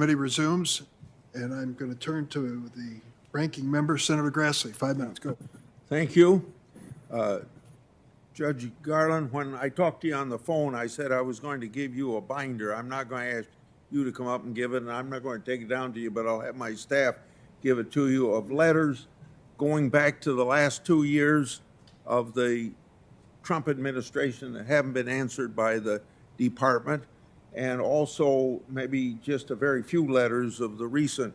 Committee resumes, and I'm going to turn to the ranking member, Senator Grassley. 5 minutes. Go. Thank you. Judge Garland, when I talked to you on the phone, I said I was going to give you a binder. I'm not going to ask you to come up and give it, and I'm not going to take it down to you, but I'll have my staff give it to you, of letters going back to the last 2 years of the Trump administration that haven't been answered by the department, and also maybe just a very few letters of the recent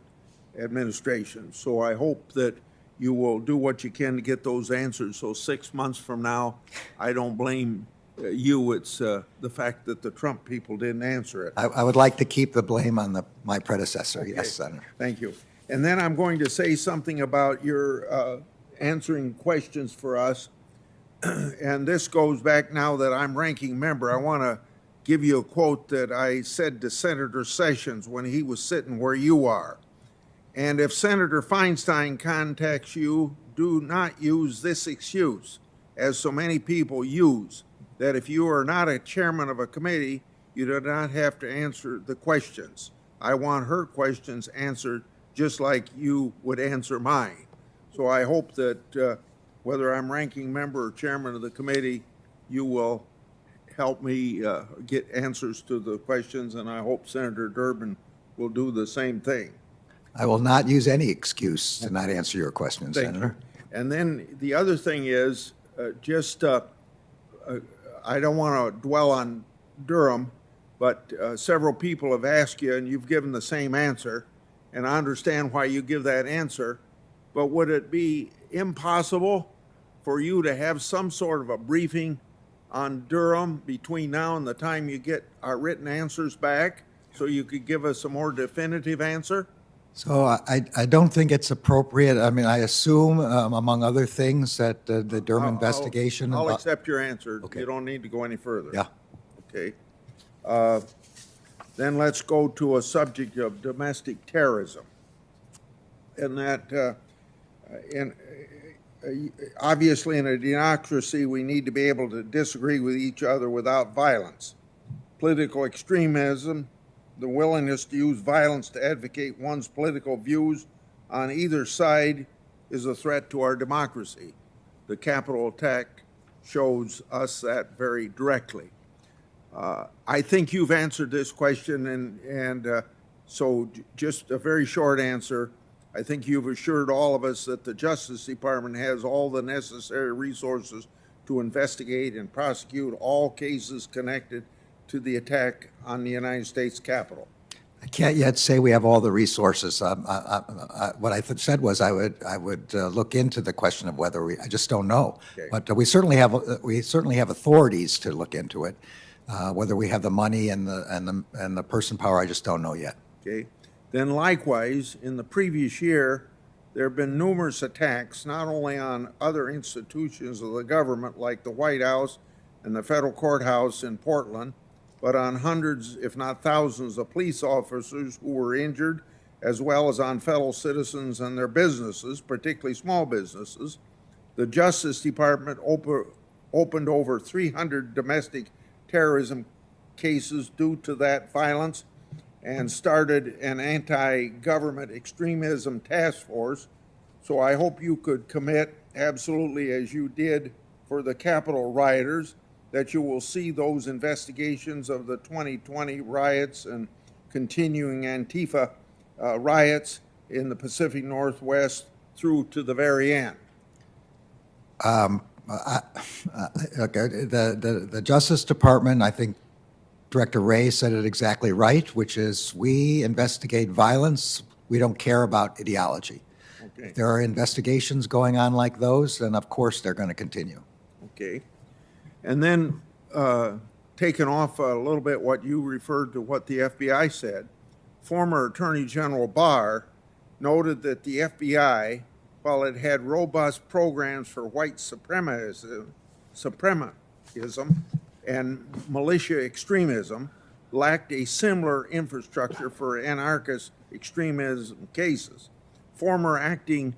administration. So I hope that you will do what you can to get those answers. So 6 months from now, I don't blame you. It's the fact that the Trump people didn't answer it. I would like to keep the blame on my predecessor. Okay. Yes, Senator. Thank you. And then I'm going to say something about your answering questions for us. And this goes back now that I'm ranking member. I want to give you a quote that I said to Senator Sessions when he was sitting where you are. And if Senator Feinstein contacts you, do not use this excuse, as so many people use, that if you are not a chairman of a committee, you do not have to answer the questions. I want her questions answered just like you would answer mine. So I hope that whether I'm ranking member or chairman of the committee, you will help me get answers to the questions, and I hope Senator Durbin will do the same thing. I will not use any excuse to not answer your question, Senator. And then the other thing is, I don't want to dwell on Durham, but several people have asked you, and you've given the same answer, and I understand why you give that answer, but would it be impossible for you to have some sort of a briefing on Durham between now and the time you get our written answers back, so you could give us a more definitive answer? So I don't think it's appropriate. I mean, I assume, among other things, that the Durham investigation. I'll accept your answer. Okay. You don't need to go any further. Yeah. Okay. Then let's go to a subject of domestic terrorism. And that, obviously in a democracy, we need to be able to disagree with each other without violence. Political extremism, the willingness to use violence to advocate one's political views on either side, is a threat to our democracy. The Capitol attack shows us that very directly. I think you've answered this question, and so just a very short answer. I think you've assured all of us that the Justice Department has all the necessary resources to investigate and prosecute all cases connected to the attack on the United States Capitol. I can't yet say we have all the resources. What I said was I would look into the question of whether I just don't know. Okay. But we certainly have authorities to look into it. Whether we have the money and the person power, I just don't know yet. Okay. Then likewise, in the previous year, there have been numerous attacks, not only on other institutions of the government like the White House and the federal courthouse in Portland, but on hundreds, if not thousands, of police officers who were injured, as well as on fellow citizens and their businesses, particularly small businesses. The Justice Department opened over 300 domestic terrorism cases due to that violence, and started an anti-government extremism task force. So I hope you could commit, absolutely as you did for the Capitol rioters, that you will see those investigations of the 2020 riots and continuing Antifa riots in the Pacific Northwest through to the very end. Okay. The Justice Department, I think Director Ray said it exactly right, which is we investigate violence. We don't care about ideology. Okay. If there are investigations going on like those, then of course they're going to continue. Okay. And then taking off a little bit what you referred to what the FBI said, former Attorney General Barr noted that the FBI, while it had robust programs for white supremacism and militia extremism, lacked a similar infrastructure for anarchist extremism cases. Former acting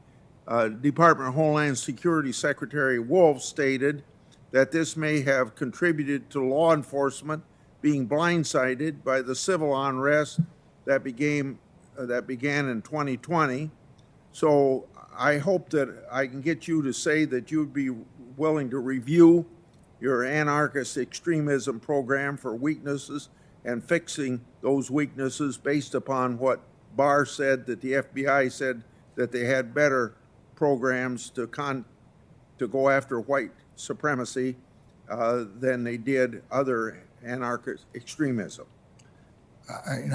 Department of Homeland Security Secretary Wolf stated that this may have contributed to law enforcement being blindsided by the civil unrest that began in 2020. So I hope that I can get you to say that you'd be willing to review your anarchist extremism program for weaknesses and fixing those weaknesses based upon what Barr said, that the FBI said that they had better programs to go after white supremacy than they did other anarchist extremism.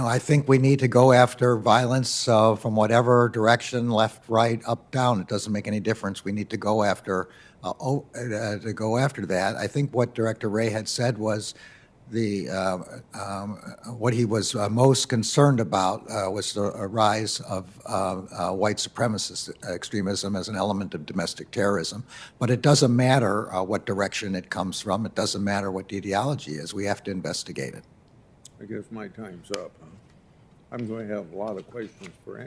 I think we need to go after violence from whatever direction, left, right, up, down. It doesn't make any difference. We need to go after that. I think what Director Ray had said was what he was most concerned about was the rise of white supremacist extremism as an element of domestic terrorism. But it doesn't matter what direction it comes from. It doesn't matter what the ideology is. We have to investigate it. I guess my time's up. I'm going to have a lot of questions for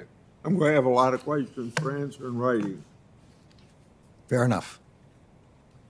answer in writing. Fair enough.